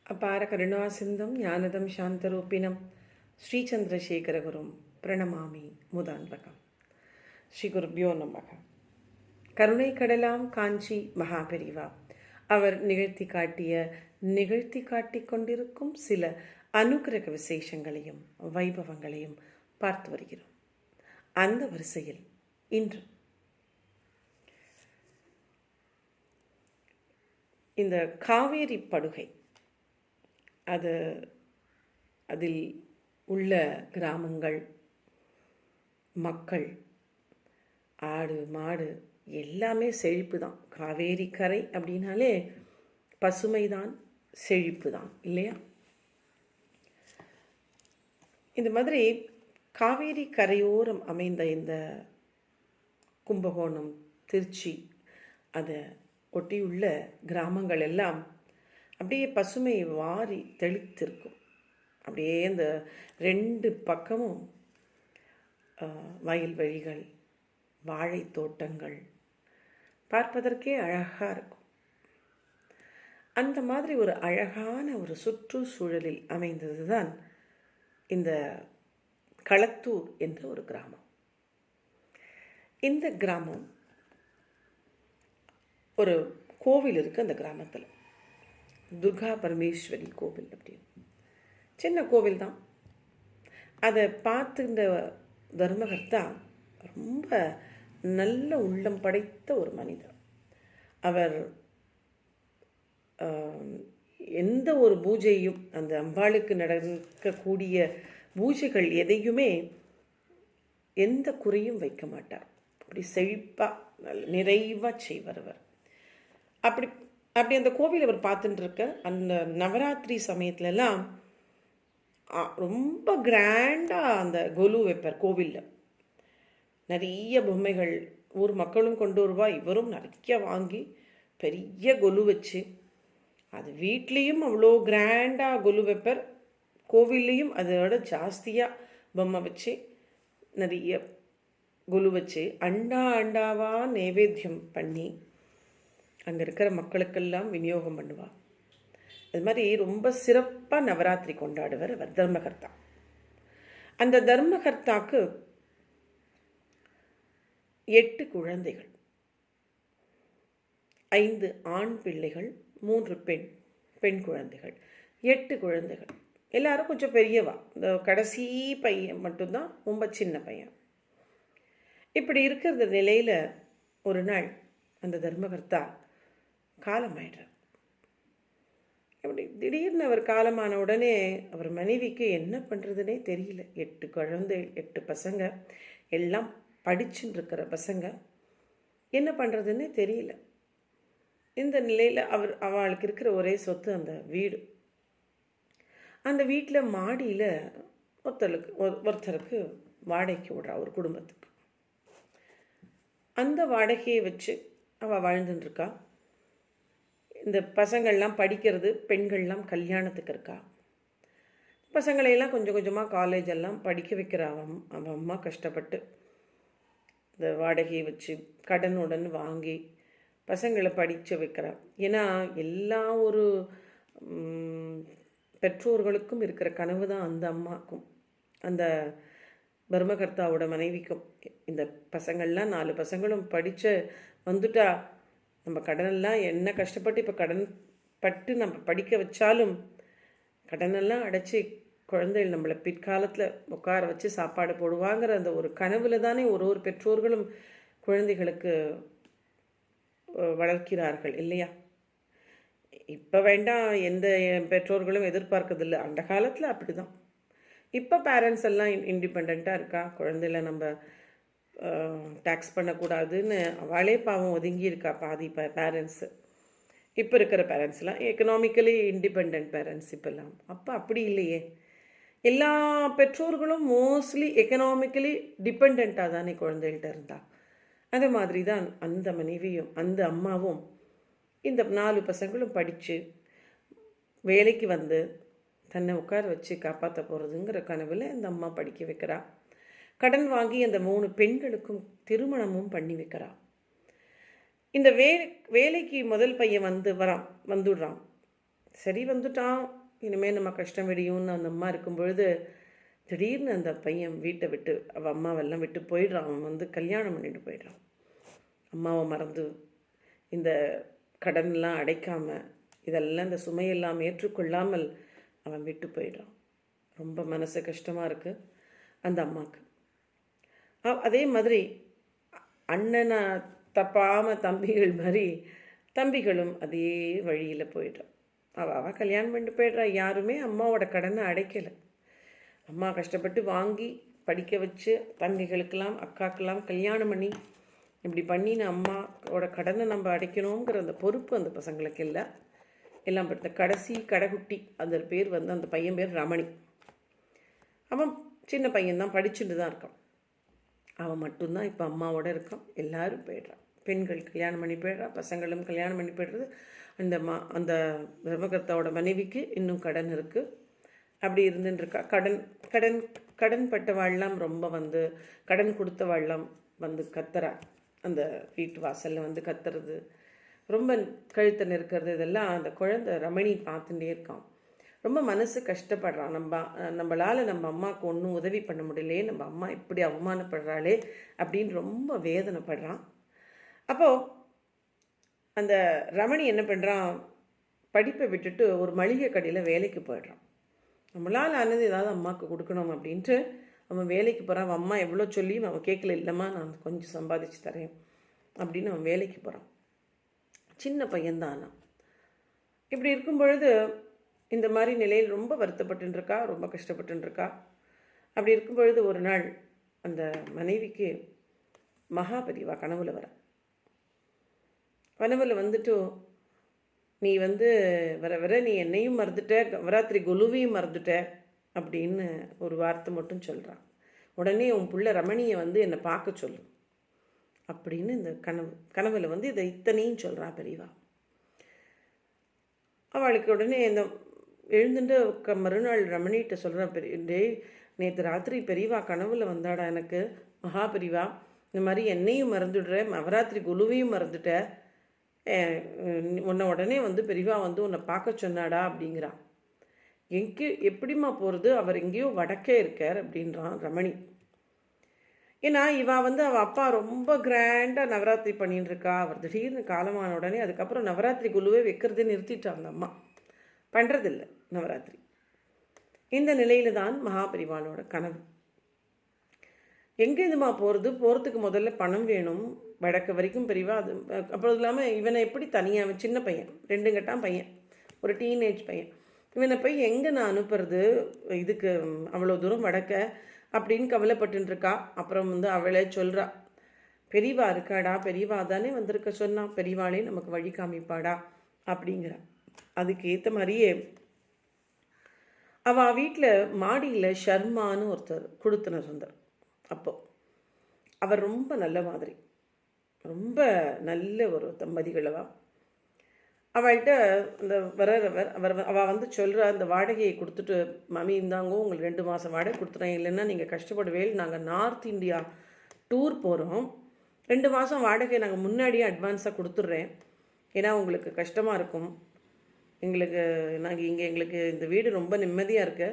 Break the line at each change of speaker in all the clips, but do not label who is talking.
அபார கருணாசிந்தம் ஞானதம் சாந்தரூபிணம் ஸ்ரீச்சந்திரசேகரகுரும் பிரணமாமி முதான்பகம். ஸ்ரீ குருபியோ நமக. கருணை கடலாம் காஞ்சி மகாபெரிவா அவர் நிகழ்த்தி காட்டிக் கொண்டிருக்கும் சில அனுக்கிரக விசேஷங்களையும் வைபவங்களையும் பார்த்து வருகிறோம். அந்த வரிசையில் இன்று இந்த காவேரி படுகை, அதில் உள்ள கிராமங்கள், மக்கள், ஆடு மாடு எல்லாமே செழிப்பு தான். காவேரி கரை அப்படின்னாலே பசுமை தான், செழிப்பு தான், இல்லையா? இந்த மாதிரி காவேரி கரையோரம் அமைந்த இந்த கும்பகோணம், திருச்சி, அதை ஒட்டியுள்ள கிராமங்கள் எல்லாம் அப்படியே பசுமை வாரி தெளித்திருக்கும். அப்படியே இந்த ரெண்டு பக்கமும் வயல்வெளிகள், வாழை தோட்டங்கள் பார்ப்பதற்கே அழகாக இருக்கும். அந்த மாதிரி ஒரு அழகான ஒரு சுற்றுச்சூழலில் அமைந்தது தான் இந்த களத்தூர் என்ற ஒரு கிராமம். இந்த கிராமம், ஒரு கோவில் இருக்குது அந்த கிராமத்தில், துர்கா பரமேஸ்வரி கோவில் அப்படின்னு. சின்ன கோவில் தான். அதை பார்த்துன்ற தர்மகர்த்தா ரொம்ப நல்ல உள்ளம் படைத்த ஒரு மனிதர். அவர் எந்த ஒரு பூஜையும், அந்த அம்பாளுக்கு நடக்கக்கூடிய பூஜைகள் எதையுமே எந்த குறையும் வைக்க மாட்டார். அப்படி செழிப்பாக நிறைவாக செய்வார் அவர். அப்படி அந்த கோவில் அவர் பார்த்துட்டு இருக்க அந்த நவராத்திரி சமயத்துலலாம் ரொம்ப கிராண்டாக அந்த கொலு வைப்பார் கோவிலில். நிறைய பொம்மைகள் ஊர் மக்களும் கொண்டு வருவா, இவரும் நிறைய வாங்கி பெரிய கொலு வச்சு, அது வீட்லேயும் அவ்வளோ கிராண்டாக கொலு வைப்பார், கோவில்லையும் அதோட ஜாஸ்தியாக பொம்மை வச்சு நிறைய கொலு வச்சு அண்டாவாக நைவேத்தியம் பண்ணி அங்கே இருக்கிற மக்களுக்கெல்லாம் விநியோகம் பண்ணுவாள். அது மாதிரி ரொம்ப சிறப்பாக நவராத்திரி கொண்டாடுவார் அவர் தர்மகர்த்தா. அந்த தர்மகர்த்தாக்கு 8 குழந்தைகள், 5 ஆண் பிள்ளைகள், 3 பெண் குழந்தைகள், 8 குழந்தைகள். எல்லாரும் கொஞ்சம் பெரியவா. இந்த கடைசி பையன் மட்டும்தான் ரொம்ப சின்ன பையன். இப்படி இருக்கிற நிலையில் ஒரு நாள் அந்த தர்மகர்த்தா காலமாயிடுறார். அப்படி திடீர்னு அவர் காலமான உடனே அவர் மனைவிக்கு என்ன பண்ணுறதுனே தெரியல. 8 குழந்தை, 8 பசங்க, எல்லாம் படிச்சுட்டு இருக்கிற பசங்க, என்ன பண்ணுறதுன்னே தெரியல. இந்த நிலையில் அவளுக்கு இருக்கிற ஒரே சொத்து அந்த வீடு. அந்த வீட்டில் மாடியில் ஒருத்தருக்கு வாடகைக்கு விடுறா, ஒரு குடும்பத்துக்கு. அந்த வாடகையை வச்சு அவள் வாழ்ந்துட்டுருக்கா. இந்த பசங்கள்லாம் படிக்கிறது, பெண்கள்லாம் கல்யாணத்துக்கு இருக்கா. பசங்களையெல்லாம் கொஞ்சம் கொஞ்சமாக காலேஜ் எல்லாம் படிக்க வைக்கிறா. அவன் அம்மா கஷ்டப்பட்டு இந்த வாடகையை வச்சு கடனுடன் வாங்கி பசங்களை படிக்க வைக்கிறா. ஏன்னா எல்லா ஒரு பெற்றோர்களுக்கும் இருக்கிற கனவு தான் அந்த அம்மாக்கும், அந்த தர்மகர்த்தாவோட மனைவிக்கும். இந்த பசங்கள்லாம் 4 பசங்களும் படித்து வந்துட்டா, நம்ம கடனெல்லாம் என்ன கஷ்டப்பட்டு இப்போ கடன் பட்டு நம்ம படிக்க வச்சாலும் கடனெல்லாம் அடைச்சி குழந்தைகள் நம்மளை பிற்காலத்தில் உட்கார வச்சு சாப்பாடு போடுவாங்கிற அந்த ஒரு கனவில் தானே ஒரு பெற்றோர்களும் குழந்தைகளுக்கு வளர்க்கிறார்கள், இல்லையா? இப்போ வேண்டாம், எந்த பெற்றோர்களும் எதிர்பார்க்கறதில்லை. அந்த காலத்தில் அப்படி தான். இப்போ பேரண்ட்ஸ் எல்லாம் இண்டிபெண்ட்டாக இருக்கா. குழந்தையில நம்ம டேக்ஸ் பண்ணக்கூடாதுன்னு அவளே பாவம் ஒதுங்கி இருக்கா பாதி பேரண்ட்ஸு. இப்போ இருக்கிற பேரண்ட்ஸ்லாம் எக்கனாமிக்கலி இண்டிபெண்ட் பேரண்ட்ஸ் இப்போல்லாம். அப்போ அப்படி இல்லையே. எல்லா பெற்றோர்களும் மோஸ்ட்லி எக்கனாமிக்கலி டிபெண்ட்டாக தானே குழந்தைகள்கிட்ட இருந்தா. அது மாதிரி தான் அந்த மனைவியும் அந்த அம்மாவும் இந்த 4 பசங்களும் படித்து வேலைக்கு வந்து தன்னை உட்கார வச்சு காப்பாற்ற போகிறதுங்கிற கனவில் இந்த அம்மா படிக்க வைக்கிறா. கடன் வாங்கி அந்த 3 பெண்களுக்கும் திருமணமும் பண்ணி வைக்கிறா. இந்த வேலைக்கு முதல் பையன் வந்துடுறான். சரி வந்துட்டான், இனிமேல் நம்ம கஷ்டம் விடியும்னு அந்த அம்மா இருக்கும் பொழுது, திடீர்னு அந்த பையன் வீட்டை விட்டு அவள் அம்மாவெல்லாம் விட்டு போயிடுறான். அவன் வந்து கல்யாணம் பண்ணிட்டு போயிடுறான். அம்மாவை மறந்து, இந்த கடன்லாம் அடைக்காமல், இதெல்லாம் இந்த சுமையெல்லாம் ஏற்றுக்கொள்ளாமல் அவன் விட்டு போயிடுறான். ரொம்ப மனசு கஷ்டமாக இருக்குது அந்த அம்மாவுக்கு. அதே மாதிரி அண்ணனை தப்பாமல் தம்பிகள் மாதிரி தம்பிகளும் அதே வழியில் போயிடுறான். அவள் கல்யாணம் பண்ணிட்டு போயிடுறா. யாருமே அம்மாவோட கடனை அடைக்கலை. அம்மா கஷ்டப்பட்டு வாங்கி படிக்க வச்சு தங்கைகளுக்கெல்லாம் அக்காக்கெல்லாம் கல்யாணம் பண்ணி இப்படி பண்ணின அம்மாவோட கடனை நம்ம அடைக்கணுங்கிற அந்த பொறுப்பு அந்த பசங்களுக்கு இல்லை. எல்லாம் படுத்த கடைசி கடைக்குட்டி அந்த பேர் வந்து அந்த பையன் பேர் ரமணி. அவன் சின்ன பையன்தான், படிச்சுட்டு தான் இருக்கான். அவன் மட்டும்தான் இப்போ அம்மாவோட இருக்கான். எல்லாரும் போயிடுறான். பெண்கள் கல்யாணம் பண்ணி போயிடுறா, பசங்களும் கல்யாணம் பண்ணி போய்டுறது. அந்த தர்மகர்த்தாவோட மனைவிக்கு இன்னும் கடன் இருக்குது. அப்படி இருந்துட்டுருக்கா. கடன் பட்டவாள்லாம் ரொம்ப வந்து கடன் கொடுத்தவாள்லாம் வந்து கத்துறா. அந்த வீட்டு வாசலில் வந்து கத்துறது, ரொம்ப கழுத்தை நெருக்கிறது, இதெல்லாம் அந்த குழந்தை ரமணி பார்த்துட்டே இருக்கான். ரொம்ப மனசு கஷ்டப்படுறான். நம்மளால் நம்ம அம்மாவுக்கு ஒன்றும் உதவி பண்ண முடியலையே, நம்ம அம்மா இப்படி அவமானப்படுறாளே அப்படின்னு ரொம்ப வேதனைப்படுறான். அப்போது அந்த ரமணி என்ன பண்ணுறான், படிப்பை விட்டுட்டு ஒரு மளிகை கடையில் வேலைக்கு போயிடுறான். நம்மளால் ஆனது ஏதாவது அம்மாவுக்கு கொடுக்கணும் அப்படின்ட்டு அவன் வேலைக்கு போகிறான். அவன் அம்மா எவ்வளோ சொல்லியும் அவன் கேட்கல. இல்லைம்மா நான் கொஞ்சம் சம்பாதிச்சு தரேன் அப்படின்னு அவன் வேலைக்கு போகிறான். சின்ன பையன்தான். இப்படி இருக்கும் பொழுது இந்த மாதிரி நிலையில் ரொம்ப வருத்தப்பட்டுருக்கா, ரொம்ப கஷ்டப்பட்டுருக்கா. அப்படி இருக்கும் பொழுது ஒரு நாள் அந்த மனைவிக்கு மகாபரிவா கனவுல வந்துட்டு, நீ வந்து வர நீ என்னையும் மறந்துட்ட, நவராத்திரி குலுவையும் மறந்துட்ட அப்படின்னு ஒரு வார்த்தை மட்டும் சொல்கிறான். உடனே உன் புள்ள ரமணியை வந்து என்னை பார்க்க சொல்லு அப்படின்னு இந்த கனவுல வந்து இதை இத்தனையும் சொல்கிறா பெரியவா. அவளுக்கு உடனே இந்த எழுந்துட்டு மறுநாள் ரமணிகிட்ட சொல்கிறான், நேற்று ராத்திரி பெரியவா கனவுல வந்தாடா எனக்கு மகாபெரிவா, இந்த மாதிரி என்னையும் மறந்துடுற, நவராத்திரி குலுவையும் மறந்துட்ட, உன்னை உடனே வந்து பெரியவா வந்து உன்னை பார்க்க சொன்னாடா அப்படிங்கிறான். எப்படிம்மா போகிறது, அவர் எங்கேயோ வடக்கே இருக்கார் அப்படின்றான் ரமணி. ஏன்னா இவா வந்து அவள் அப்பா ரொம்ப கிராண்டாக நவராத்திரி பண்ணின்னு இருக்கா. அவர் திடீர்னு காலமான உடனே அதுக்கப்புறம் நவராத்திரி குழுவே வைக்கிறதே நிறுத்திட்டான் அந்த அம்மா, பண்ணுறதில்ல நவராத்திரி. இந்த நிலையில தான் மகாபெரிவாளோட கனவு. எங்கேருந்துமா போகிறதுக்கு முதல்ல பணம் வேணும், வடக்கு வரைக்கும் பெரியவா. அது அப்புறம் இல்லாமல் இவனை எப்படி தனியாக, சின்ன பையன், 2 கட்டாம் பையன், ஒரு டீனேஜ் பையன், இவனை போய் எங்கே நான் அனுப்புறது, இதுக்கு அவ்வளோ தூரம் வடக்க அப்படின்னு கவலைப்பட்டுருக்கா. அப்புறம் வந்து அவளே சொல்கிறா, பெரியவா இருக்காடா, பெரியவா தானே வந்திருக்க சொன்னா, பெரியவாளே நமக்கு வழி காமிப்பாடா அப்படிங்கிறா. அதுக்கு ஏற்ற மாதிரியே அவள் வீட்டில் மாடியில் ஷர்மான்னு ஒருத்தர் கொடுத்துனர் இருந்தார். அப்போது அவர் ரொம்ப நல்ல மாதிரி, ரொம்ப நல்ல ஒரு தம்பதிகளவா. அவள்கிட்ட இந்த அவள் வந்து சொல்கிற அந்த வாடகையை கொடுத்துட்டு, மம்மி இந்தாங்கோ உங்களுக்கு 2 மாதம் வாடகை கொடுத்துறேன், இல்லைன்னா நீங்கள் கஷ்டப்படுவேல், நாங்கள் நார்த் இந்தியா டூர் போகிறோம், 2 மாதம் வாடகை நாங்கள் முன்னாடியே அட்வான்ஸாக கொடுத்துட்றேன், ஏன்னா உங்களுக்கு கஷ்டமாக இருக்கும், எங்களுக்கு இந்த வீடு ரொம்ப நிம்மதியாக இருக்கு,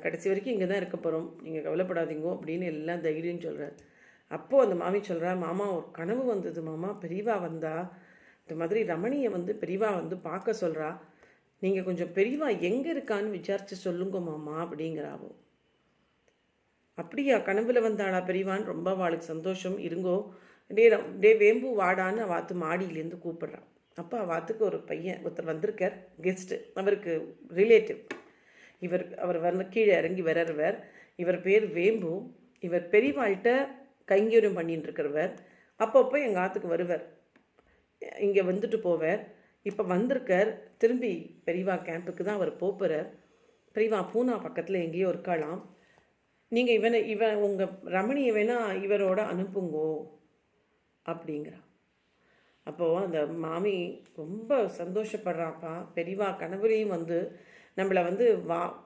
கடைசி வரைக்கும் இங்கே தான் இருக்க போகிறோம், நீங்கள் கவலைப்படாதீங்கோ அப்படின்னு எல்லாம் தைரியம் சொல்கிறார். அப்போது அந்த மாமி சொல்கிறா, மாமா ஒரு கனவு வந்தது மாமா, பெரியவா வந்தா, இந்த மாதிரி ரமணியை வந்து பெரியவா வந்து பார்க்க சொல்கிறா, நீங்கள் கொஞ்சம் பெரியவா எங்கே இருக்கான்னு விசாரித்து சொல்லுங்க மாமா அப்படிங்கிறாவோ. அப்படியா, கனவுல வந்தாளா பெரியவான்னு ரொம்ப அவளுக்கு சந்தோஷம். இருங்கோ, டே வேம்பு வாடான்னு அவாத்து மாடியிலேருந்து கூப்பிடுறான். அப்போ அவாத்துக்கு ஒரு பையன் ஒருத்தர் வந்திருக்கார், கெஸ்ட்டு, அவருக்கு ரிலேட்டிவ். அவர் வந்து கீழே இறங்கி வர்றவர். இவர் பேர் வேம்பு. இவர் பெரியவாள்கிட்ட கைங்கரியம் பண்ணின்னு இருக்கிறவர். அப்பப்போ எங்கள் ஆற்றுக்கு வருவார், இங்கே வந்துட்டு போவார். இப்போ வந்திருக்கார், திரும்பி பெரியவா கேம்புக்கு தான் அவர் போகிறார். பெரியவா பூனா பக்கத்தில் எங்கேயோ இருக்கலாம், நீங்கள் இவன் உங்கள் ரமணியை வேணால் இவரோட அனுப்புங்கோ அப்படிங்கிறான். அப்போது அந்த மாமி ரொம்ப சந்தோஷப்படுறாப்பா, பெரியவா கனவுலையும் வந்து நம்மளை வந்து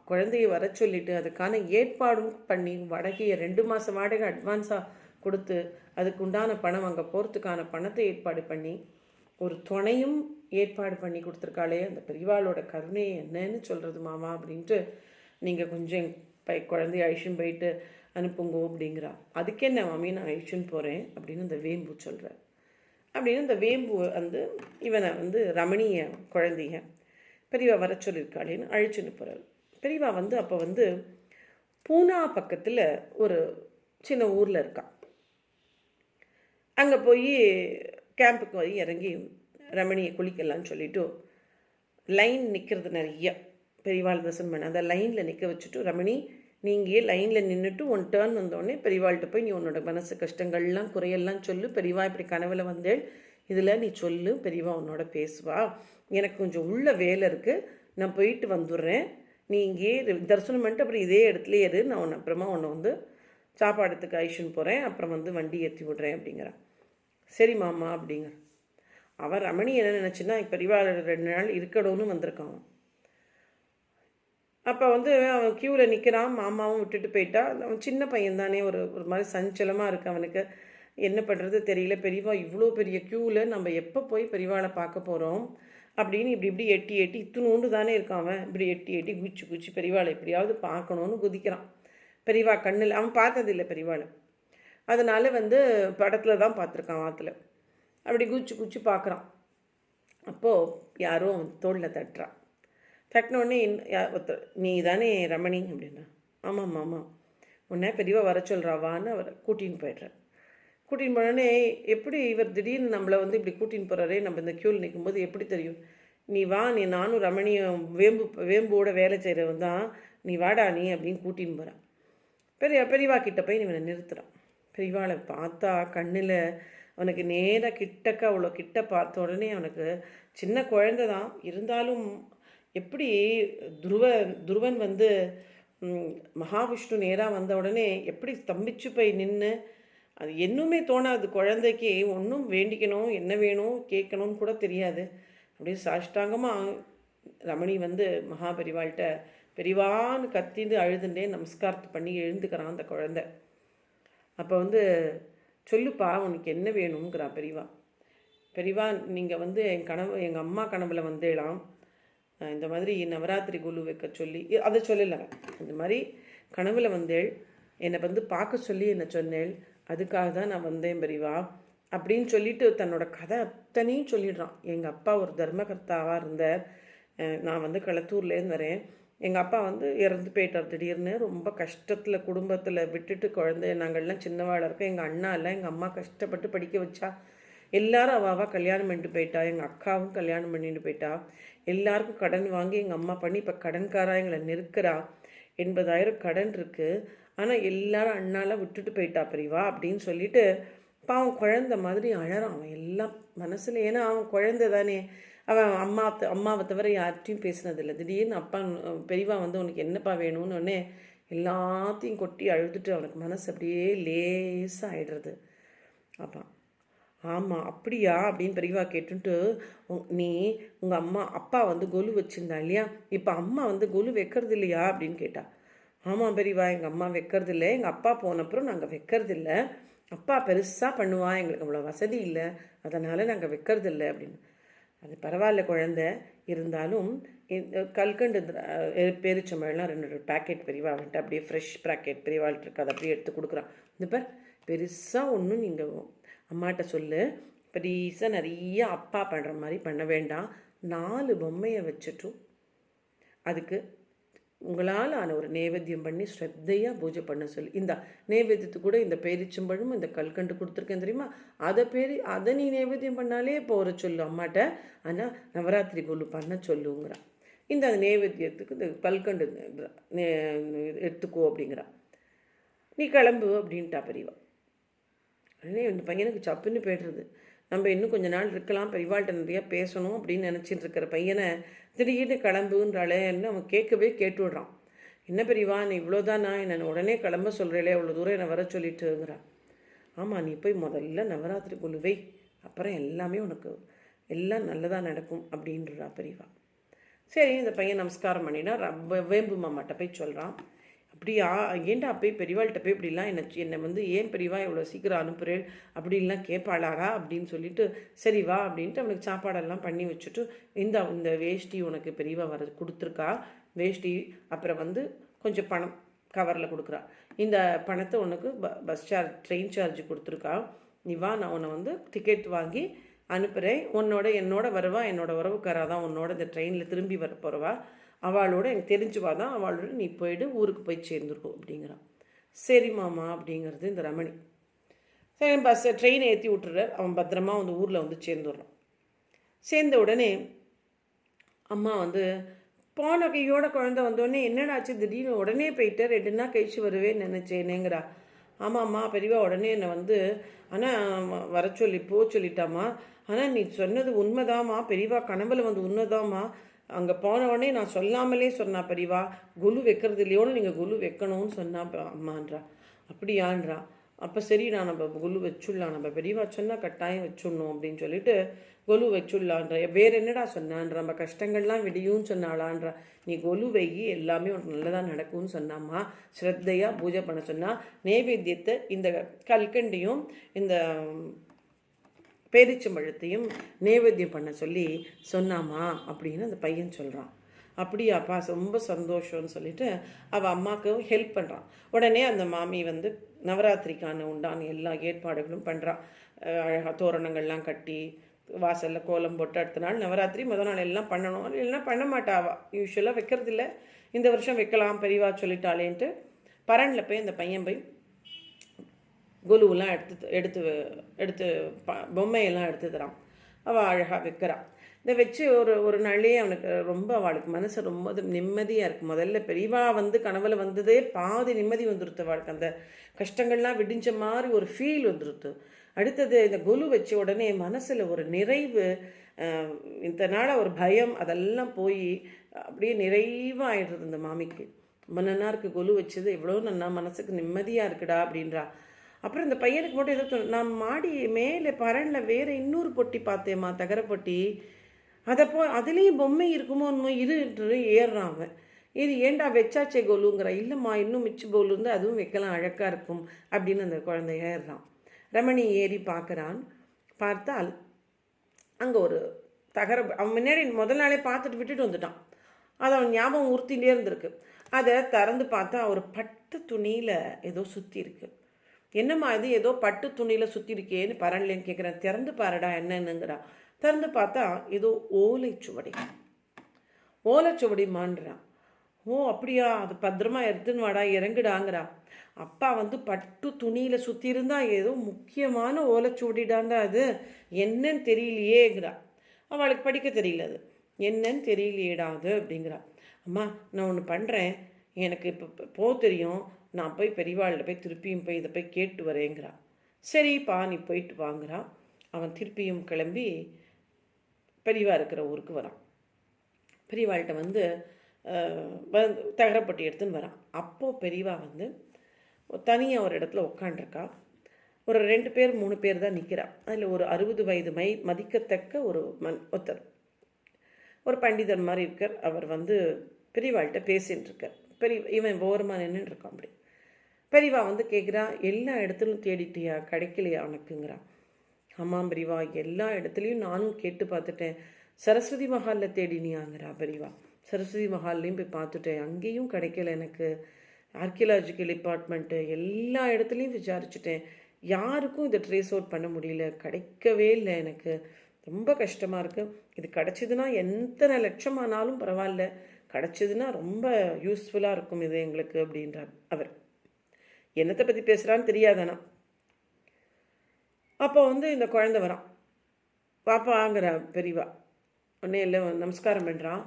குழந்தைய வர சொல்லிட்டு அதுக்கான ஏற்பாடும் பண்ணி வாடகையை 2 மாதம் வாடகை அட்வான்ஸாக கொடுத்து அதுக்கு உண்டான பணம், அங்கே போகிறதுக்கான பணத்தை ஏற்பாடு பண்ணி ஒரு துணையும் ஏற்பாடு பண்ணி கொடுத்துருக்காளே அந்த பெரியவாளோட கருணை என்னன்னு சொல்கிறது மாமா அப்படின்ட்டு நீங்கள் கொஞ்சம் குழந்தைய அழிச்சுன்னு போயிட்டு அனுப்புங்கோ அப்படிங்கிறா. அதுக்கு என்ன மாமி நான் அழிச்சுன்னு போகிறேன் அப்படின்னு அந்த வேம்பு சொல்கிறார். அப்படின்னு அந்த வேம்பு வந்து இவனை வந்து ரமணிய குழந்தைய பெரியவா வர சொல்லியிருக்காளேன்னு அழிச்சுன்னு போகிறார். பெரியவா வந்து அப்போ வந்து பூனா பக்கத்தில் ஒரு சின்ன ஊரில் இருக்கான். அங்கே போய் கேம்புக்கு போய் இறங்கி ரமணியை குளிக்கலான்னு சொல்லிவிட்டு லைன் நிற்கிறது நிறைய பெரியவாள் தரிசனம் பண்ண அந்த லைனில் நிற்க வச்சுட்டு ரமணி நீங்கள் லைனில் நின்றுட்டு ஒன் டேர்ன் வந்தோடனே பெரியவாள்கிட்ட போய் நீ உன்னோட மனசு கஷ்டங்கள்லாம் குறையெல்லாம் சொல்லு, பெரியவா இப்படி கனவில் வந்தேள் இதில் நீ சொல்லு, பெரியவா உன்னோட பேசுவா, எனக்கு கொஞ்சம் உள்ள வேலை இருக்குது, நான் போயிட்டு வந்துடுறேன், நீ இங்கேயே தரிசனம் பண்ணிட்டு அப்புறம் இதே இடத்துலையே இரு, நான் உன்னை அப்புறமா உன்னை வந்து சாப்பாடுறதுக்கு ஐஷன் போகிறேன், அப்புறம் வந்து வண்டி ஏற்றி விட்றேன் அப்படிங்கிறான். சரி மாமா அப்படிங்க. அவன் ரமணி என்ன நினச்சின்னா பெரியவா 2 நாள் இருக்கணும்னு வந்திருக்கான். அப்போ வந்து அவன் க்யூவில் நிற்கிறான், மாமாவும் விட்டுட்டு போயிட்டா. அவன் சின்ன பையன் தானே, ஒரு மாதிரி சஞ்சலமாக இருக்குது அவனுக்கு, என்ன பண்ணுறது தெரியல, பெரியவா இவ்வளோ பெரிய க்யூவில் நம்ம எப்போ போய் பெரியவாளை பார்க்க போகிறோம் அப்படின்னு இப்படி எட்டி இத்துணூண்டு தானே இருக்கான் அவன், இப்படி எட்டி குச்சி பெரியவாளை எப்படியாவது பார்க்கணுன்னு குதிக்கிறான். பெரியவா கண்ணில் அவன் பார்த்ததில்லை பெரியவாளை, அதனால் வந்து படத்தில் தான் பார்த்துருக்கான் ஆற்றுல. அப்படி குச்சி பார்க்குறான். அப்போது யாரோ அவன் தோளில் தட்டுறான். தட்டினோடனே ஒருத்தர், நீ தானே ரமணி அப்படின்னா. ஆமாம் ஆமாம், உன்னை பெரியவா வர சொல்கிறாவான்னு அவர் கூட்டின்னு போய்ட்றார். கூட்டின்னு போனோடனே எப்படி இவர் திடீர்னு நம்மளை வந்து இப்படி கூட்டின்னு போகிறாரே, நம்ம இந்த க்யூவில் நிற்கும்போது எப்படி தெரியும், நீ வா, நீ நானும் ரமணியும் வேம்போட வேலை செய்கிறவன் தான், நீ வாடா நீ அப்படின்னு கூட்டின்னு போகிறான். பெரியவா கிட்ட போய் இவனை நிறுத்துகிறான். பெரியவாளை பார்த்தா கண்ணில் அவனுக்கு நேராக கிட்டக்க அவ்வளோ கிட்ட பார்த்த உடனே அவனுக்கு சின்ன குழந்தை தான் இருந்தாலும் எப்படி துருவன் வந்து மகாவிஷ்ணு நேராக வந்த உடனே எப்படி ஸ்தம்பிச்சு போய் நின்று, அது இன்னுமே தோணாது குழந்தைக்கு, ஒன்றும் வேண்டிக்கணும் என்ன வேணும் கேட்கணும்னு கூட தெரியாது. அப்படியே சாஷ்டாங்கமாக ரமணி வந்து மகாபெரிவாள்கிட்ட பெரிவான்னு கத்திந்து அழுதுண்டே நமஸ்காரத்தை பண்ணி எழுந்துக்கிறான் அந்த குழந்தை. அப்போ வந்து சொல்லுப்பா உனக்கு என்ன வேணுங்கிறா பெரியவா. பெரியவா நீங்கள் வந்து எங்கள் அம்மா கனவில் வந்தேலாம், இந்த மாதிரி நவராத்திரி குழு வைக்க சொல்லி அதை சொல்லலை, இந்த மாதிரி கனவில் வந்தேள், என்னை வந்து பார்க்க சொல்லி என்னை சொன்னேள், அதுக்காக தான் நான் வந்தேன் பெரியவா அப்படின்னு சொல்லிட்டு தன்னோட கதை அத்தனையும் சொல்லிடுறான். எங்கள் அப்பா ஒரு தர்மகர்த்தாவாக இருந்தார், நான் வந்து களத்தூர்லேருந்து வரேன், எங்கள் அப்பா வந்து இறந்து போயிட்டார் திடீர்னு, ரொம்ப கஷ்டத்தில் குடும்பத்தில் விட்டுட்டு குழந்தை நாங்கள்லாம் சின்னவாளாக இருக்கோம், எங்கள் அண்ணா இல்லை, எங்கள் அம்மா கஷ்டப்பட்டு படிக்க வச்சா, எல்லாரும் அவாவா கல்யாணம் பண்ணிட்டு போயிட்டா, எங்கள் அக்காவும் கல்யாணம் பண்ணிட்டு போயிட்டா, எல்லாருக்கும் கடன் வாங்கி எங்கள் அம்மா பண்ணி இப்போ கடன்காரா எங்களை நெருக்கிறா, 80,000 கடன் இருக்குது, ஆனால் எல்லாரும் அண்ணாலாம் விட்டுட்டு போயிட்டா பெரியவா அப்படின்னு சொல்லிட்டு பாவம் குழந்தை மாதிரி அழறான் அவன் எல்லாம் மனசில். ஏன்னா அவன் குழந்தை தானே, அவன் அம்மாவை தவிர யார்கிட்டையும் பேசினதில்லை. திடீர்னு அப்பா பெரியவா வந்து உனக்கு என்னப்பா வேணும்னு உடனே எல்லாத்தையும் கொட்டி அழுதுட்டு அவனுக்கு மனசு அப்படியே லேசாக ஆகிடுறது. அப்பா ஆமாம் அப்படியா அப்படின்னு பெரியவா கேட்டுட்டு, நீ உங்கள் அப்பா வந்து கொலு வச்சுருந்தா இல்லையா, இப்போ அம்மா வந்து கொலு வைக்கிறது இல்லையா அப்படின்னு கேட்டா. ஆமாம் பெரியவா, எங்கள் அம்மா வைக்கிறது இல்லை, எங்கள் அப்பா போனப்புறம் நாங்கள் வைக்கிறது இல்லை, அப்பா பெருசாக பண்ணுவா, எங்களுக்கு அவ்வளோ வசதி இல்லை, அதனால் நாங்கள் வைக்கிறது இல்லை அப்படின்னு. அது பரவாயில்ல குழந்தை, இருந்தாலும் கல்கண்டு பேரிச்சம்பழம்லாம் 2 பேக்கெட் பெரியவா வந்துட்டு அப்படியே ஃப்ரெஷ் பேக்கெட் பெரியவாள்கிட்ட இருக்கு, அதை அப்படியே எடுத்து கொடுக்குறான். இந்த பேர் பெருசாக ஒன்றும் நீங்கள் அம்மாட்ட சொல்லு, பெருசாக நிறைய அப்பா பண்ணுற மாதிரி பண்ண வேண்டாம், 4 பொம்மையை வச்சுட்டும் அதுக்கு உங்களால் ஆன ஒரு நைவேத்தியம் பண்ணி ஸ்ரத்தையாக பூஜை பண்ண சொல்லி, இந்த நைவேத்தியத்துக்கு கூட இந்த பேரிச்சம்பழமும் இந்த கல்கண்டு கொடுத்துருக்கேன் தெரியுமா, அதை நீ நைவேத்தியம் பண்ணாலே போகிற சொல்லு அம்மாட்ட, ஆனால் நவராத்திரி குழு பண்ண சொல்லுங்கிறான். இந்த நைவேத்தியத்துக்கு இந்த கல்கண்டு எடுத்துக்கோ அப்படிங்கிறான். நீ கிளம்பு அப்படின்ட்டா பெரியவா. உடனே இந்த பையனுக்கு சப்புன்னு போய்டுறது, நம்ம இன்னும் கொஞ்ச நாள் இருக்கலாம், பெரியவாள்கிட்ட நிறையா பேசணும் அப்படின்னு நினச்சிட்டு இருக்கிற பையனை திடீர்னு கிளம்புன்றாலே அவன் கேட்டு விடுறான். என்ன பெரியவா நீ இவ்வளோதான், நான் என்னை உடனே கிளம்ப சொல்கிறேளே, அவ்வளோ தூரம் என்னை வர சொல்லிட்டுங்கிறான். ஆமாம், நீ போய் முதல்ல நவராத்திரி குழுவை, அப்புறம் எல்லாமே உனக்கு எல்லாம் நல்லதாக நடக்கும் அப்படின்றா பெரியவா. சரி, இந்த பையன் நமஸ்காரம் பண்ணினா வேம்பு மாமாட்ட போய் சொல்கிறான். அப்படியா, ஏன்டா போய் பெரியவாள்கிட்ட போய் இப்படிலாம் என்னை வந்து ஏன் பெரியவா இவ்வளோ சீக்கிரம் அனுப்புகிறேன் அப்படின்லாம் கேட்பாளாரா அப்படின்னு சொல்லிட்டு, சரி வா அப்படின்ட்டு அவனுக்கு சாப்பாடெல்லாம் பண்ணி வச்சுட்டு, இந்த வேஷ்டி உனக்கு பெரியவா கொடுத்துருக்கா வேஷ்டி, அப்புறம் வந்து கொஞ்சம் பணம் கவரில் கொடுக்குறா, இந்த பணத்தை உனக்கு பஸ் சார்ஜ் ட்ரெயின் சார்ஜ் கொடுத்துருக்கா, நீ வா நான் உன்னை வந்து டிக்கெட் வாங்கி அனுப்புகிறேன், என்னோட வருவா, என்னோட உறவுக்காரா தான் உன்னோட இந்த ட்ரெயினில் திரும்பி வர போகிறவா, அவளோட எனக்கு தெரிஞ்சுவா தான், அவளோட நீ போய்ட்டு ஊருக்கு போய் சேர்ந்துருக்கோம் அப்படிங்கிறான். சரி மாமா அப்படிங்கிறது இந்த ரமணி. சரி ட்ரெயினை ஏற்றி விட்டுறார், அவன் பத்திரமா வந்து ஊரில் வந்து சேர்ந்துடுறான். சேர்ந்த உடனே அம்மா வந்து போன கையோட குழந்தை வந்தோடனே என்னடாச்சு திடீர்னு உடனே போயிட்டு 2 நாள் கழிச்சு வருவேன்னு நினச்சேனேங்கிறா. ஆமாம்மா பெரியவா உடனே என்னை வந்து ஆனால் வர சொல்லி சொல்லிட்டாமா, ஆனால் நீ சொன்னது உண்மைதாம்மா, பெரியவா கனவுல வந்து உண்மைதாம்மா, அங்கே போனவுடனே நான் சொல்லாமலே சொன்னா பெரியவா, குலு வைக்கிறது இல்லையோன்னு நீங்கள் குலு வைக்கணும்னு சொன்னா அம்மான்றா. அப்படியான்றா. அப்போ சரி நான் நம்ம குலு வச்சுடலாம், நம்ம பெரியவா சொன்னால் கட்டாயம் வச்சுடணும் அப்படின்னு சொல்லிட்டு கொலு வச்சுடலான்ற. வேறு என்னடா சொன்னான்ற, நம்ம கஷ்டங்கள்லாம் விடியும்னு சொன்னாலான்றா. நீ கொலு வைகி எல்லாமே உனக்கு நல்லதாக நடக்கும்னு சொன்னாம்மா, ஸ்ரத்தையாக பூஜை பண்ண சொன்னால் நைவேத்தியத்தை இந்த கல்கண்டியும் இந்த பேரிச்சம்பழத்தையும் நைவேத்தியம் பண்ண சொல்லி சொன்னாமா அப்படின்னு அந்த பையன் சொல்கிறான். அப்படியாப்பா ரொம்ப சந்தோஷம்னு சொல்லிட்டு அவள் அம்மாவுக்கு ஹெல்ப் பண்ணுறான். உடனே அந்த மாமி வந்து நவராத்திரிக்கான உண்டான எல்லா ஏற்பாடுகளும் பண்ணுறான். அழகாக தோரணங்கள்லாம் கட்டி வாசலில் கோலம் போட்டு அடுத்த நாள் நவராத்திரி முதல் நாள் எல்லாம் பண்ணணும், இல்லைன்னா பண்ண மாட்டாவா, யூஸ்வலாக வைக்கிறதில்ல, இந்த வருஷம் வைக்கலாம் பெரியவா சொல்லிட்டாளேன்ட்டு பரனில் போய் அந்த பையன் போய் குலுவெலாம் எடுத்து எடுத்து பொம்மையெல்லாம் எடுத்து தரான். அவள் அழகாக வைக்கிறான். இதை வச்சு ஒரு நாளே அவனுக்கு ரொம்ப அவளுக்கு மனசு ரொம்ப நிம்மதியாக இருக்குது. முதல்ல பெரியவா வந்து கனவுல வந்ததே பாதி நிம்மதி வந்துடுத்து அவளுக்கு, அந்த கஷ்டங்கள்லாம் விடிஞ்ச மாதிரி ஒரு ஃபீல் வந்துடுத்து. அடுத்தது இந்த குலு வச்ச உடனே மனசில் ஒரு நிறைவு, இந்த நாளாக ஒரு பயம் அதெல்லாம் போய் அப்படியே நிறைவாக ஆயிடுறது இந்த மாமிக்கு. ரொம்ப நன்னா இருக்குது குலு வச்சது, எவ்வளோ நன்னா மனசுக்கு நிம்மதியாக இருக்குடா அப்படின்றா. அப்புறம் இந்த பையனுக்கு மட்டும் எதோ நான் மாடி மேலே பரனில் வேறு இன்னொரு பொட்டி பார்த்தேம்மா, தகர பொட்டி, அதுலேயும் பொம்மை இருக்குமோ இன்னும் இருன்று ஏறுறான் அவன். இது ஏண்டா வச்சாச்சே கோலுங்கிற. இல்லைம்மா இன்னும் மிச்சு கோலு இருந்து அதுவும் வைக்கலாம் அழகாக இருக்கும் அப்படின்னு அந்த குழந்தை ஏறுறான். ரமணி ஏறி பார்க்குறான். பார்த்தால் அங்கே ஒரு அவன் முன்னாடி முதல் நாளே பார்த்துட்டு விட்டுட்டு வந்துட்டான். அது அவன் ஞாபகம் உறுத்திகிட்டே இருந்திருக்கு. அதை திறந்து பார்த்தா ஒரு பட்டு துணியில் ஏதோ சுற்றி இருக்கு. என்னம்மா இது ஏதோ பட்டு துணியில் சுற்றி இருக்கேன்னு பரன்லேன்னு கேட்குறேன். திறந்து பாருடா என்னன்னுங்கிறா. திறந்து பார்த்தா ஏதோ ஓலைச்சுவடி மான்றான். ஓ அப்படியா, அது பத்திரமா எடுத்துன்னு வாடா இறங்குடாங்கிறா. அப்பா வந்து பட்டு துணியில் சுற்றி இருந்தால் ஏதோ முக்கியமான ஓலைச்சுவடிடாண்டா, அது என்னன்னு தெரியலையேங்கிறா. அவளுக்கு படிக்க தெரியல, அது என்னன்னு தெரியலையேடா அது அப்படிங்கிறா. அம்மா நான் ஒன்று பண்ணுறேன், எனக்கு இப்போ தெரியும், நான் போய் பெரியவாளில் போய் திருப்பியும் போய் இதை போய் கேட்டு வரேங்கிறா. சரிப்பா நீ போயிட்டு வாங்குறா. அவன் திருப்பியும் கிளம்பி பெரியவா இருக்கிற ஊருக்கு வரான். பெரியவாள்கிட்ட வந்து தகரப்பட்டி எடுத்துன்னு வரான். அப்போது பெரியவா வந்து தனியாக ஒரு இடத்துல உட்காண்டிருக்கா. ஒரு 2 பேர் 3 பேர் தான் நிற்கிறா. அதில் ஒரு 60 வயது மதிக்கத்தக்க ஒரு ஒருத்தர், ஒரு பண்டிதர் மாதிரி இருக்கார். அவர் வந்து பெரியவாள்கிட்ட பேசின்னு இருக்கார். இவன் ஓரமாக நின்றுருக்கான். அப்படி பெரியவா வந்து கேட்குறா, எல்லா இடத்துலையும் தேடிட்டியா, கிடைக்கலையா உனக்குங்கிறான். ஆமாம் பெரியவா, எல்லா இடத்துலையும் நானும் கேட்டு பார்த்துட்டேன். சரஸ்வதி மஹாலில் தேடினியாங்கிறா பெரியவா. சரஸ்வதி மஹால்லையும் போய் பார்த்துட்டேன், அங்கேயும் கிடைக்கல எனக்கு. ஆர்கியலாஜிக்கல் டிபார்ட்மெண்ட்டு எல்லா இடத்துலையும் விசாரிச்சுட்டேன், யாருக்கும் இதை ட்ரேஸ் அவுட் பண்ண முடியல, கிடைக்கவே இல்லை. எனக்கு ரொம்ப கஷ்டமாக இருக்குது. இது கிடச்சிதுன்னா எத்தனை லட்சம் ஆனாலும் பரவாயில்ல, கிடச்சிதுன்னா ரொம்ப யூஸ்ஃபுல்லாக இருக்கும் இது எங்களுக்கு அப்படின்றார் அவர். என்னத்தை பற்றி பேசுகிறான்னு தெரியாதானா. அப்போ வந்து இந்த குழந்தை வரான். பாப்பாங்கிற பெரியவா ஒன்றே இல்லை, நமஸ்காரம் பண்ணுறான்.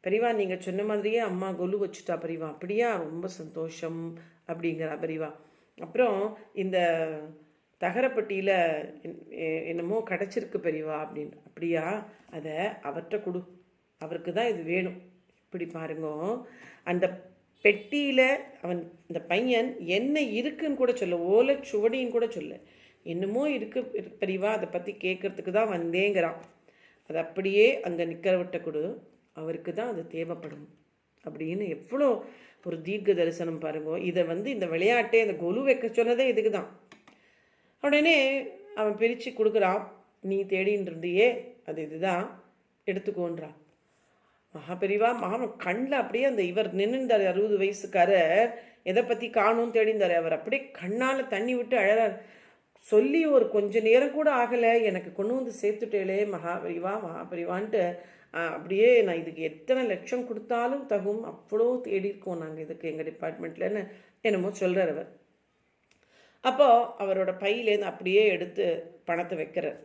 பெரியவா நீங்கள் சொன்ன மாதிரியே அம்மா கொலு வச்சுட்டா பெரியவா. அப்படியா, ரொம்ப சந்தோஷம் அப்படிங்கிறா பெரியவா. அப்புறம் இந்த தகரப்பட்டியில் என்னமோ கிடச்சிருக்கு பெரியவா அப்படின்னு. அப்படியா, அதை அவர்கிட்ட கொடு, அவருக்கு தான் இது வேணும். இப்படி பாருங்க, அந்த பெட்டியில் அவன் இந்த பையன் என்ன இருக்குன்னு கூட சொல்ல, ஓலைச்சுவடின்னு கூட சொல்ல, என்னமோ இருக்குது பெரியவா, அதை பற்றி கேட்குறதுக்கு தான் வந்தேங்கிறான். அது அப்படியே அங்கே நிற்கிறவட்ட கொடு, அவருக்கு தான் அது தேவைப்படும் அப்படின்னு எவ்வளோ ஒரு தீர்க்க தரிசனம் பாருங்க. இதை இந்த விளையாட்டே அந்த கொலு வைக்க சொன்னதே இதுக்கு தான். உடனே அவன் பிரித்து கொடுக்குறான். நீ தேடின்னு இருந்தியே அது இதுதான், எடுத்துக்கோன்றான். மகாபெரிவா கண்ணில் அப்படியே அந்த இவர் நின்றுந்தார் 60 வயசுக்காரர், எதை பற்றி காணும் தேடிந்தார். அவர் அப்படியே கண்ணால் தண்ணி விட்டு அழறார். சொல்லி ஒரு கொஞ்ச நேரம் கூட ஆகலை, எனக்கு கொண்டு வந்து சேர்த்துட்டேளே மகாபெரிவான்ட்டு. அப்படியே நான் இதுக்கு எத்தனை லட்சம் கொடுத்தாலும் தகும், அவ்வளோ தேடி இருக்கோம் நாங்கள் இதுக்கு எங்கள் டிபார்ட்மெண்ட்லன்னு என்னமோ சொல்கிறார் அவர். அப்போது அவரோட பையிலேருந்து அப்படியே எடுத்து பணத்தை வைக்கிறார்.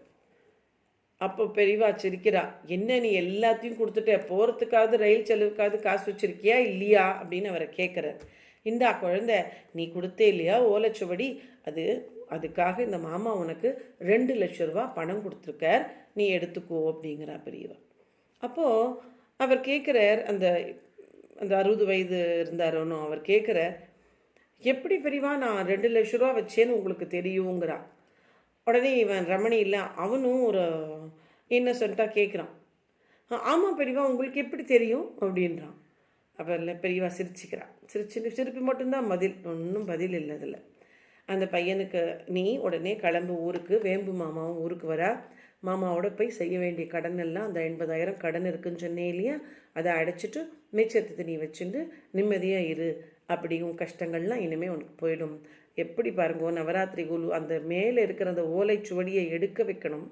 அப்போ பெரியவா சிரிக்கிறா. என்ன நீ எல்லாத்தையும் கொடுத்துட்ட, போகிறதுக்காவது ரயில் செலவுக்காவது காசு வச்சுருக்கியா இல்லையா அப்படின்னு அவரை கேட்குறார். இந்தா குழந்தை, நீ கொடுத்தே இல்லையா ஓலைச்சுவடி, அதுக்காக இந்த மாமா உனக்கு 2 லட்ச ரூபா பணம் கொடுத்துருக்கார், நீ எடுத்துக்கோ அப்படிங்கிறா பெரியவா. அப்போது அவர் கேட்குறார், அந்த அந்த 60 வயது இருந்தாரோன்னு அவர் கேட்குறார், எப்படி பெரியவா நான் 2 லட்ச ரூபா வச்சேன்னு உங்களுக்கு தெரியுங்கிறா. உடனே இவன் ரமணி இல்லை, அவனும் ஒரு இன்னசென்ட்டாக கேட்குறான். ஆமாம் பெரியவா உங்களுக்கு எப்படி தெரியும் அப்படின்றான். இல்லை பெரியவா சிரிச்சுக்கிறான். சிரிப்பு மட்டும்தான் பதில், ஒன்றும் பதில் இல்லை அதில். அந்த பையனுக்கு நீ உடனே கிளம்பு ஊருக்கு, வேம்பு மாமாவும் ஊருக்கு வரா, மாமாவோட போய் செய்ய வேண்டிய கடன் எல்லாம் அந்த 80,000 கடன் இருக்குன்னு சொன்னே இல்லையா, அதை அடைச்சிட்டு மிச்சத்தை நீ வச்சுட்டு நிம்மதியாக இரு, அப்படியும் கஷ்டங்கள்லாம் இனிமேல் உனக்கு போயிடும். எப்படி பாருங்க, நவராத்திரி குழு அந்த மேலே இருக்கிற அந்த ஓலைச்சுவடியை எடுக்க வைக்கணும்,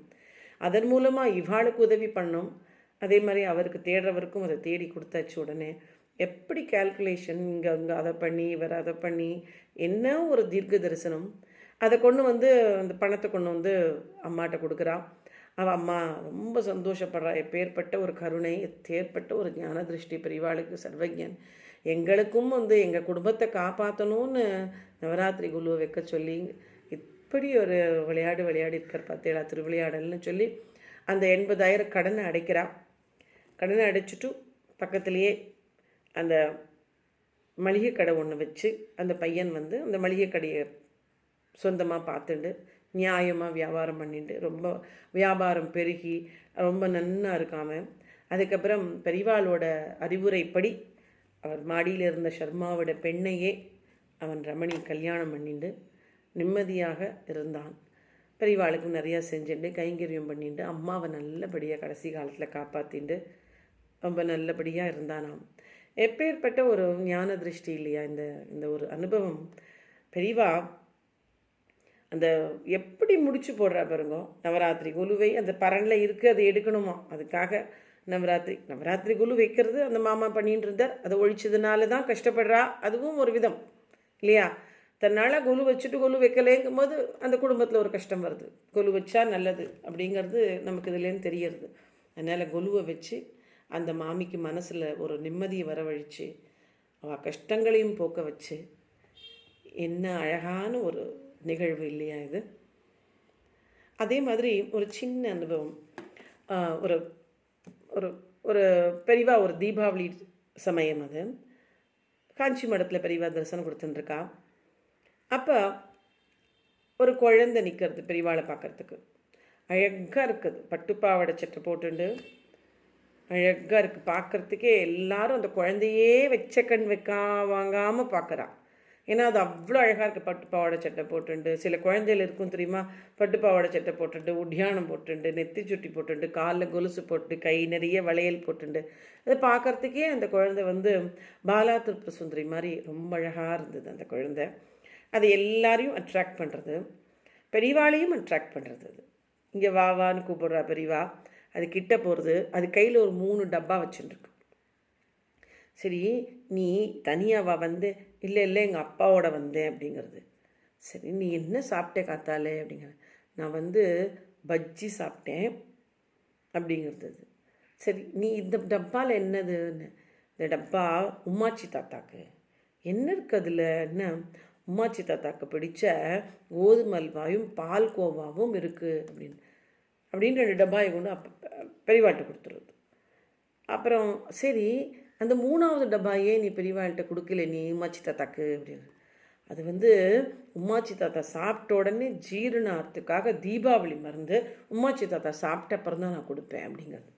அதன் மூலமாக இவாளுக்கு உதவி பண்ணணும். அதே மாதிரி அவருக்கு தேடுறவருக்கும் அதை தேடி கொடுத்தாச்சு. உடனே எப்படி கால்குலேஷன், இங்கே அதை பண்ணி இவர் அதை பண்ணி, என்ன ஒரு தீர்க்க தரிசனம். அதை கொண்டு அந்த பணத்தை கொண்டு அம்மாட்ட கொடுக்குறான். அவள் அம்மா ரொம்ப சந்தோஷப்படுறா. எப்பேற்பட்ட ஒரு கருணை, எப்பேற்பட்ட ஒரு ஞான திருஷ்டி பெரியவாளுக்கு, சர்வஜன். எங்களுக்கும் எங்கள் குடும்பத்தை காப்பாற்றணும்னு நவராத்திரி குழுவை வைக்க சொல்லி இப்படி ஒரு விளையாடி இருக்கார் பார்த்தேளா, திருவிளையாடல்னு சொல்லி அந்த 80,000 கடனை அடைக்கிறான். கடனை அடைச்சிட்டு பக்கத்துலேயே அந்த மளிகை கடை ஒன்று வச்சு அந்த பையன் அந்த மளிகை கடையை சொந்தமாக பார்த்துட்டு நியாயமாக வியாபாரம் பண்ணிட்டு ரொம்ப வியாபாரம் பெருகி ரொம்ப நன்னா இருக்காம. அதுக்கப்புறம் பெரியவாளோட அறிவுரைப்படி அவர் மாடியில் இருந்த சர்மாவோட பெண்ணையே அவன் ரமணி கல்யாணம் பண்ணிட்டு நிம்மதியாக இருந்தான். பெரியவாளுக்கு நிறையா செஞ்சுட்டு கைங்கரியம் பண்ணிட்டு அம்மாவை நல்லபடியாக கடைசி காலத்தில் காப்பாற்றிட்டு ரொம்ப நல்லபடியாக இருந்தானாம். எப்பேற்பட்ட ஒரு ஞான திருஷ்டி இல்லையா இந்த ஒரு அனுபவம். பெரியவா அந்த எப்படி முடிச்சு போடுறா பாருங்க. நவராத்திரி குழுவை அந்த பரனில் இருக்குது, அதை எடுக்கணுமா, அதுக்காக நவராத்திரி குழு வைக்கிறது அந்த மாமா பண்ணிட்டு இருந்தார். அதை ஒழிச்சதுனால தான் கஷ்டப்படுறா, அதுவும் ஒரு விதம் இல்லையா. தன்னால் கொலு வச்சுட்டு கொலு வைக்கலேங்கும் போது அந்த குடும்பத்தில் ஒரு கஷ்டம் வருது. கொலு வச்சா நல்லது அப்படிங்கிறது நமக்கு இதுலேருந்து தெரியறது. அதனால் கொலுவை வச்சு அந்த மாமிக்கு மனசில் ஒரு நிம்மதியை வரவழைச்சு அவள் கஷ்டங்களையும் போக்க வச்சு, என்ன அழகான ஒரு நிகழ்வு இல்லையா இது. அதே மாதிரி ஒரு சின்ன அனுபவம். ஒரு ஒரு ஒரு பெரியவா ஒரு தீபாவளி சமயம், அது காஞ்சி மடத்தில் பெரியவா தரிசனம் கொடுத்துட்டுருக்கா. அப்போ ஒரு குழந்தை நிற்கிறது பெரியவாளை பார்க்குறதுக்கு. அழகாக இருக்குது, பட்டுப்பாவடை சட்டை போட்டுண்டு அழகாக இருக்குது பார்க்குறதுக்கே. எல்லாரும் அந்த குழந்தையே வச்ச கண் வாங்காமல் பார்க்குறா. ஏன்னா அது அவ்வளோ அழகாக இருக்குது. பட்டுப்பாவடை சட்டை போட்டுண்டு, சில குழந்தைகள் இருக்கும் தெரியுமா, பட்டுப்பாவடை சட்டை போட்டுண்டு உட்டியானம் போட்டுண்டு நெத்தி சுட்டி போட்டுண்டு காலில் கொலுசு போட்டு கை நிறைய வளையல் போட்டுண்டு, அதை பார்க்குறதுக்கே அந்த குழந்தை பாலா திருப்ர சுந்தரி மாதிரி ரொம்ப அழகாக இருந்தது அந்த குழந்தை. அது எல்லாரையும் அட்ராக்ட் பண்ணுறது, பெரியவாளையும் அட்ராக்ட் பண்ணுறது. அது இங்கே வான்னு கூப்பிடுறா பெரியவா, அது கிட்ட போகிறது, அது கையில் ஒரு 3 டப்பா வச்சுட்டுருக்கு. சரி நீ தனியாவா இல்லை எங்கள் அப்பாவோட வந்தேன் அப்படிங்கிறது. சரி நீ என்ன சாப்பிட்டே காத்தாலே அப்படிங்கிற. நான் பஜ்ஜி சாப்பிட்டேன் அப்படிங்கிறது. சரி நீ இந்த டப்பாவில் என்னதுன்னு. இந்த டப்பா உம்மாச்சி தாத்தாக்கு. என்ன இருக்குது அதில் என்ன, உம்மாச்சி தாத்தாக்கு பிடிச்ச கோதுமை அல்வாயும் பால் கோவாவும் இருக்குது அப்படின்னு 2 டப்பாயை கொண்டு பெரியவாட்ட கொடுத்துருது. அப்புறம் சரி அந்த 3வது டப்பாயே நீ பெரியவாள்கிட்ட கொடுக்கல நீ உம்மாச்சி தாத்தாக்கு அப்படின்னு. அது உம்மாச்சி தாத்தா சாப்பிட்ட உடனே ஜீரணத்துக்காக தீபாவளி மருந்து உம்மாச்சி தாத்தா சாப்பிட்ட அப்புறம் தான் நான் கொடுப்பேன் அப்படிங்கிறது.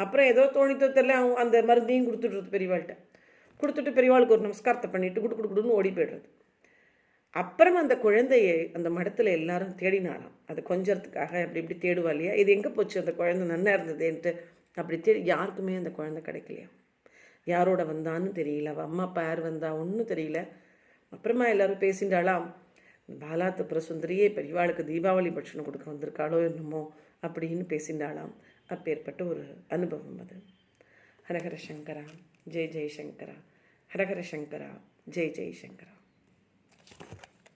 அப்புறம் ஏதோ தோணித்தோ தெரியல, அந்த மருந்தையும் கொடுத்துட்றது பெரியவாள்கிட்ட. கொடுத்துட்டு பெரியவாளுக்கு ஒரு நமஸ்காரத்தை பண்ணிட்டு குடுன்னு ஓடி போய்டுறது. அப்புறம் அந்த குழந்தையை அந்த மடத்தில் எல்லாரும் தேடினாலாம். அது கொஞ்சறதுக்காக அப்படி இப்படி தேடுவா இல்லையா, இது எங்கே போச்சு அந்த குழந்தை நன்னா இருந்ததுன்ட்டு அப்படி தேடி யாருக்குமே அந்த குழந்தை கிடைக்கலையா. யாரோட வந்தான்னு தெரியல, அவள் அம்மா அப்பா யார் வந்தா ஒன்றும் தெரியல. அப்புறமா எல்லாரும் பேசிண்டாலாம், பாலா திரிபுர சுந்தரியே பெரியவாளுக்கு தீபாவளி பட்சணம் கொடுக்க வந்திருக்காளோ என்னமோ அப்படின்னு பேசிண்டாலாம். அப்பேற்பட்ட ஒரு அனுபவம் அது. ஹரஹர சங்கரா, ஜெய் ஜெய் சங்கரா. ஹரஹர சங்கரா, ஜெய் ஜெய் சங்கரா.